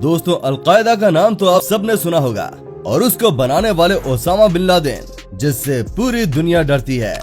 दोस्तों, अलकायदा का नाम तो आप सबने सुना होगा और उसको बनाने वाले ओसामा बिन लादेन, जिससे पूरी दुनिया डरती है।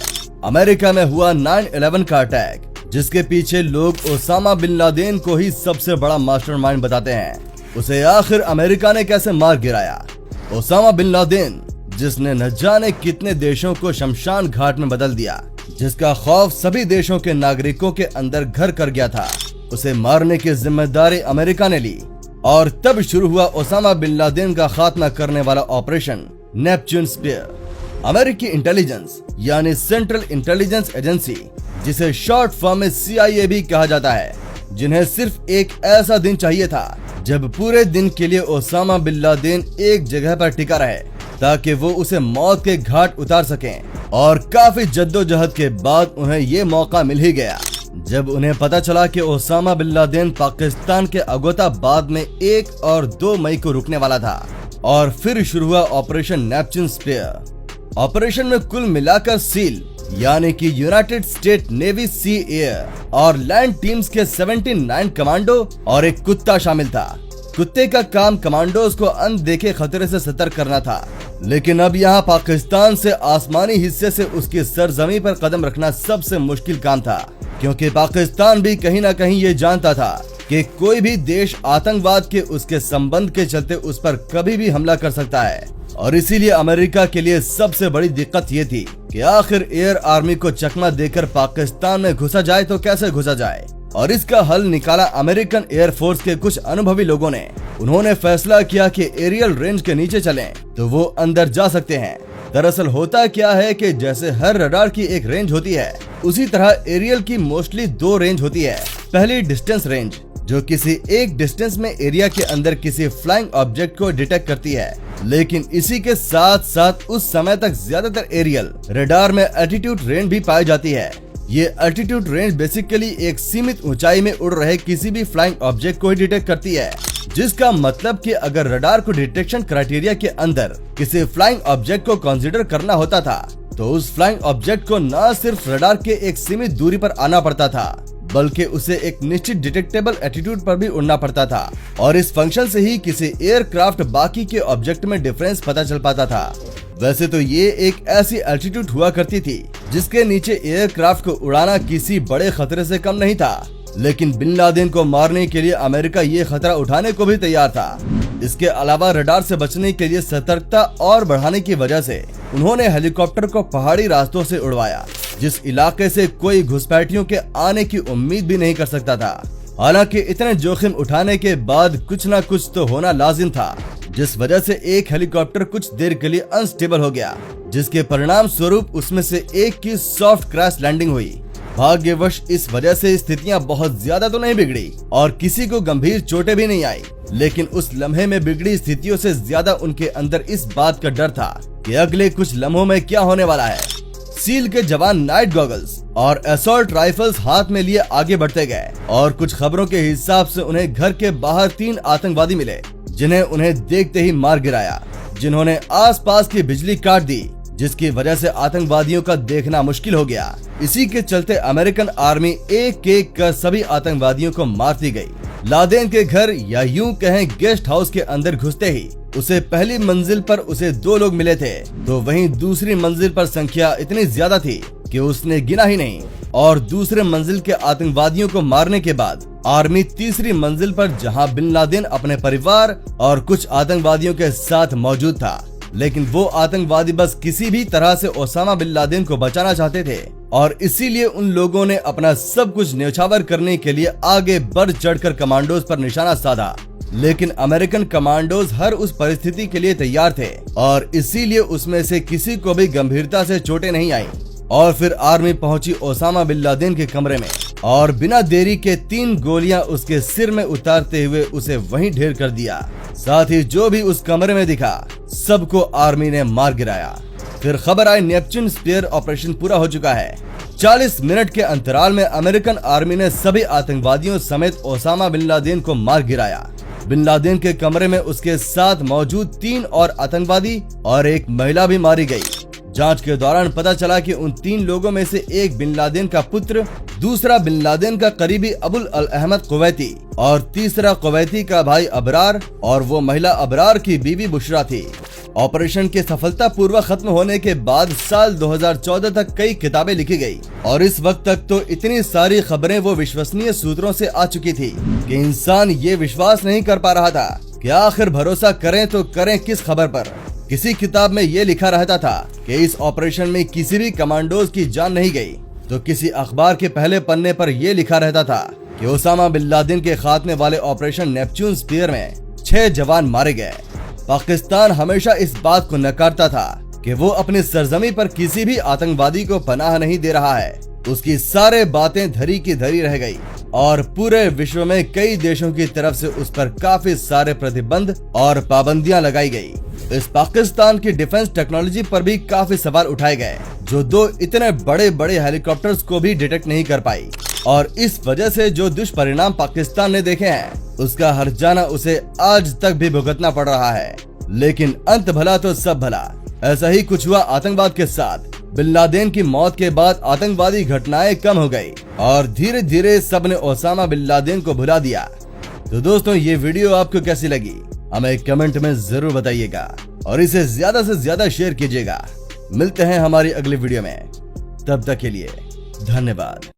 अमेरिका में हुआ 9/11 का अटैक, जिसके पीछे लोग ओसामा बिन लादेन को ही सबसे बड़ा मास्टरमाइंड बताते हैं। उसे आखिर अमेरिका ने कैसे मार गिराया? ओसामा बिन लादेन, जिसने न जाने कितने देशों को शमशान घाट में बदल दिया, जिसका खौफ सभी देशों के नागरिकों के अंदर घर कर गया था, उसे मारने की जिम्मेदारी अमेरिका ने ली। और तब शुरू हुआ ओसामा बिन लादेन का खात्मा करने वाला ऑपरेशन नेपच्यून स्पीयर। अमेरिकी इंटेलिजेंस यानी सेंट्रल इंटेलिजेंस एजेंसी, जिसे शॉर्ट फॉर्म में CIA भी कहा जाता है, जिन्हें सिर्फ एक ऐसा दिन चाहिए था जब पूरे दिन के लिए ओसामा बिन लादेन एक जगह पर टिका रहे, ताकि वो उसे मौत के घाट उतार सकें। और काफी जद्दोजहद के बाद उन्हें ये मौका मिल ही गया, जब उन्हें पता चला कि ओसामा बिन लादेन पाकिस्तान के अगोताबाद में 1 और 2 मई को रुकने वाला था। और फिर शुरू हुआ ऑपरेशन नेपच्यून स्पीयर। ऑपरेशन में कुल मिलाकर सील यानी कि यूनाइटेड स्टेट नेवी सी एयर और लैंड टीम्स के 79 कमांडो और एक कुत्ता शामिल था। कुत्ते का काम कमांडोज को अनदेखे खतरे से सतर्क करना था, लेकिन अब यहाँ पाकिस्तान से आसमानी हिस्से से उसकी सरजमी पर कदम रखना सबसे मुश्किल काम था, क्योंकि पाकिस्तान भी कहीं न कहीं ये जानता था कि कोई भी देश आतंकवाद के उसके संबंध के चलते उस पर कभी भी हमला कर सकता है। और इसीलिए अमेरिका के लिए सबसे बड़ी दिक्कत ये थी कि आखिर एयर आर्मी को चकमा देकर पाकिस्तान में घुसा जाए तो कैसे घुसा जाए। और इसका हल निकाला अमेरिकन एयरफोर्स के कुछ अनुभवी लोगों ने। उन्होंने फैसला किया कि एरियल रेंज के नीचे चलें तो वो अंदर जा सकते हैं। दरअसल होता क्या है कि जैसे हर रडार की एक रेंज होती है, उसी तरह एरियल की मोस्टली 2 रेंज होती है। पहली डिस्टेंस रेंज, जो किसी एक डिस्टेंस में एरिया के अंदर किसी फ्लाइंग ऑब्जेक्ट को डिटेक्ट करती है, लेकिन इसी के साथ साथ उस समय तक ज्यादातर एरियल रडार में एल्टीट्यूड रेंज भी पाई जाती है। ये एल्टीट्यूड रेंज बेसिकली एक सीमित ऊंचाई में उड़ रहे किसी भी फ्लाइंग ऑब्जेक्ट को ही डिटेक्ट करती है, जिसका मतलब कि अगर रडार को डिटेक्शन क्राइटेरिया के अंदर किसी फ्लाइंग ऑब्जेक्ट को कंसीडर करना होता था, तो उस फ्लाइंग ऑब्जेक्ट को न सिर्फ रडार के एक सीमित दूरी पर आना पड़ता था, बल्कि उसे एक निश्चित डिटेक्टेबल एटीट्यूड पर भी उड़ना पड़ता था। और इस फंक्शन से ही किसी एयरक्राफ्ट बाकी के ऑब्जेक्ट में डिफरेंस पता चल पाता था। वैसे तो ये एक ऐसी एल्टीट्यूड हुआ करती थी जिसके नीचे एयरक्राफ्ट को उड़ाना किसी बड़े खतरे से कम नहीं था, लेकिन बिन लादेन को मारने के लिए अमेरिका ये खतरा उठाने को भी तैयार था। इसके अलावा रडार से बचने के लिए सतर्कता और बढ़ाने की वजह से उन्होंने हेलीकॉप्टर को पहाड़ी रास्तों से उड़वाया, जिस इलाके से कोई घुसपैठियों के आने की उम्मीद भी नहीं कर सकता था। हालांकि इतने जोखिम उठाने के बाद कुछ न कुछ तो होना लाजिम था, जिस वजह से एक हेलीकॉप्टर कुछ देर के लिए अनस्टेबल हो गया, जिसके परिणाम स्वरूप उसमें से एक की सॉफ्ट क्रैश लैंडिंग हुई। भाग्यवश इस वजह से स्थितियां बहुत ज्यादा तो नहीं बिगड़ी और किसी को गंभीर चोटें भी नहीं आई, लेकिन उस लम्हे में बिगड़ी स्थितियों से ज्यादा उनके अंदर इस बात का डर था कि अगले कुछ लम्हों में क्या होने वाला है। सील के जवान नाइट गॉगल्स और असॉल्ट राइफल्स हाथ में लिए आगे बढ़ते गए और कुछ खबरों के हिसाब से उन्हें घर के बाहर 3 आतंकवादी मिले, जिन्हें उन्हें देखते ही मार गिराया, जिन्होंने आसपास की बिजली काट दी, जिसकी वजह से आतंकवादियों का देखना मुश्किल हो गया। इसी के चलते अमेरिकन आर्मी एक एक कर सभी आतंकवादियों को मारती गई। लादेन के घर या यूं कहें गेस्ट हाउस के अंदर घुसते ही उसे पहली मंजिल पर उसे 2 लोग मिले थे, तो वहीं दूसरी मंजिल पर संख्या इतनी ज्यादा थी कि उसने गिना ही नहीं। और दूसरे मंजिल के आतंकवादियों को मारने के बाद आर्मी तीसरी मंजिल पर, जहां बिन लादेन अपने परिवार और कुछ आतंकवादियों के साथ मौजूद था, लेकिन वो आतंकवादी बस किसी भी तरह से ओसामा बिन लादेन को बचाना चाहते थे और इसीलिए उन लोगों ने अपना सब कुछ न्यौछावर करने के लिए आगे बढ़ चढ़कर कमांडोज पर निशाना साधा। लेकिन अमेरिकन कमांडोज हर उस परिस्थिति के लिए तैयार थे और इसीलिए उसमें से किसी को भी गंभीरता से चोटें नहीं आई। और फिर आर्मी पहुंची ओसामा बिन लादेन के कमरे में और बिना देरी के 3 गोलियां उसके सिर में उतारते हुए उसे वहीं ढेर कर दिया। साथ ही जो भी उस कमरे में दिखा सबको आर्मी ने मार गिराया। फिर खबर आई नेपच्यून स्पीयर ऑपरेशन पूरा हो चुका है। 40 मिनट के अंतराल में अमेरिकन आर्मी ने सभी आतंकवादियों समेत ओसामा बिन लादेन को मार गिराया। बिन लादेन के कमरे में उसके साथ मौजूद 3 और आतंकवादी और एक महिला भी मारी गई। जांच के दौरान पता चला कि उन 3 लोगों में से एक बिन लादेन का पुत्र, दूसरा बिन लादेन का करीबी अबुल अल अहमद कुवैती और तीसरा कुवैती का भाई अबरार और वो महिला अबरार की बीवी बुशरा थी। ऑपरेशन के सफलतापूर्वक खत्म होने के बाद साल 2014 तक कई किताबें लिखी गई और इस वक्त तक तो इतनी सारी खबरें वो विश्वसनीय सूत्रों से आ चुकी थी कि इंसान ये विश्वास नहीं कर पा रहा था कि आखिर भरोसा करें तो करें किस खबर पर। किसी किताब में ये लिखा रहता था कि इस ऑपरेशन में किसी भी कमांडोज की जान नहीं गई, तो किसी अखबार के पहले पन्ने पर यह लिखा रहता था कि ओसामा बिन लादेन के खात्मे वाले ऑपरेशन नेपच्यून स्पीयर में 6 जवान मारे गए। पाकिस्तान हमेशा इस बात को नकारता था कि वो अपनी सरजमी पर किसी भी आतंकवादी को पनाह नहीं दे रहा है। उसकी सारे बातें धरी की धरी रह गई और पूरे विश्व में कई देशों की तरफ से उस पर काफी सारे प्रतिबंध और पाबंदियां लगाई गई। इस पाकिस्तान की डिफेंस टेक्नोलॉजी पर भी काफी सवाल उठाए गए, जो 2 इतने बड़े बड़े हेलीकॉप्टर्स को भी डिटेक्ट नहीं कर पाई और इस वजह से जो दुष्परिणाम पाकिस्तान ने देखे हैं उसका हर्जाना उसे आज तक भी भुगतना पड़ रहा है। लेकिन अंत भला तो सब भला। ऐसा ही कुछ हुआ आतंकवाद के साथ। बिन लादेन की मौत के बाद आतंकवादी घटनाएं कम हो गई और धीरे धीरे सबने ओसामा बिन लादेन को भुला दिया। तो दोस्तों, ये वीडियो आपको कैसी लगी हमें कमेंट में जरूर बताइएगा और इसे ज्यादा से ज्यादा शेयर कीजिएगा। मिलते हैं हमारी अगली वीडियो में, तब तक के लिए धन्यवाद।